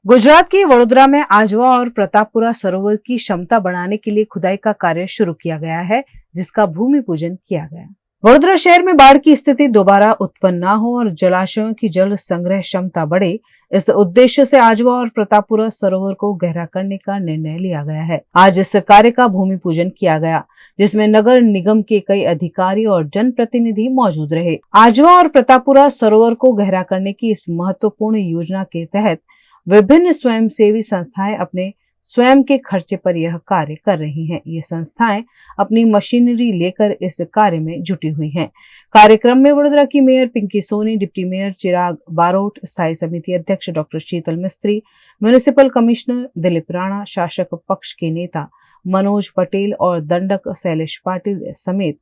गुजरात के वडोदरा में आजवा और प्रतापपुरा सरोवर की क्षमता बढ़ाने के लिए खुदाई का कार्य शुरू किया गया है, जिसका भूमि पूजन किया गया। वडोदरा शहर में बाढ़ की स्थिति दोबारा उत्पन्न न हो और जलाशयों की जल संग्रह क्षमता बढ़े, इस उद्देश्य से आजवा और प्रतापपुरा सरोवर को गहरा करने का निर्णय लिया गया है। आज इस कार्य का भूमि पूजन किया गया, जिसमें नगर निगम के कई अधिकारी और जनप्रतिनिधि मौजूद रहे। आजवा और प्रतापपुरा सरोवर को गहरा करने की इस महत्वपूर्ण योजना के तहत विभिन्न स्वयंसेवी संस्थाएं अपने स्वयं के खर्चे पर यह कार्य कर रही हैं। ये संस्थाएं अपनी मशीनरी लेकर इस कार्य में जुटी हुई हैं। कार्यक्रम में वडोदरा की mayor Pinky Soni, deputy mayor Chirag Barot, स्थायी समिति अध्यक्ष डॉक्टर शीतल मिस्त्री, म्युनिसिपल कमिश्नर दिलीप राणा, शासक पक्ष के नेता मनोज पटेल और दंडक शैलेश पाटिल समेत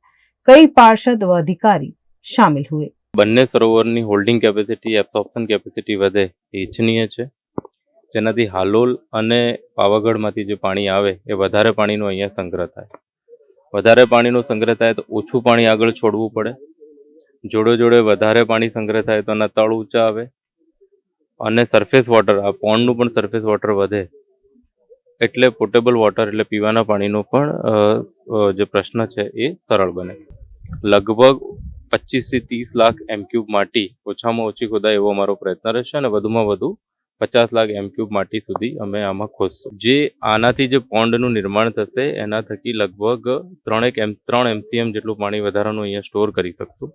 कई पार्षद व अधिकारी शामिल हुए। બંને સરોવરની હોલ્ડિંગ કેપેસિટી એબ્સોર્પ્શન કેપેસિટી વધે એ ઇચ્છનીય છે, જેનાથી હાલોલ અને પાવાગઢમાંથી જે પાણી આવે એ વધારે પાણીનો અહીંયા સંગ્રહ થાય। વધારે પાણીનો સંગ્રહ થાય તો ઓછું પાણી આગળ છોડવું પડે, જોડે જોડે વધારે પાણી સંગ્રહ થાય તો એના તળ ઊંચા આવે અને સરફેસ વોટર, આ પોન્ડનું પણ સરફેસ વોટર વધે એટલે પોટેબલ વોટર એટલે પીવાના પાણીનો પણ જે પ્રશ્ન છે એ સરળ બને। લગભગ 25 થી 30 લાખ એમ ક્યુબ માટી ઓછામાં ઓછી ખોદાય એવો અમારો પ્રયત્ન રહેશે અને વધુમાં વધુ 50 લાખ એમ ક્યુબ માટી સુધી અમે આમાં ખોદશું। જે આનાથી જે પોન્ડનું નિર્માણ થશે એના થકી લગભગ 3 MCM જેટલું પાણી વધારાનું અહીંયા સ્ટોર કરી શકશું।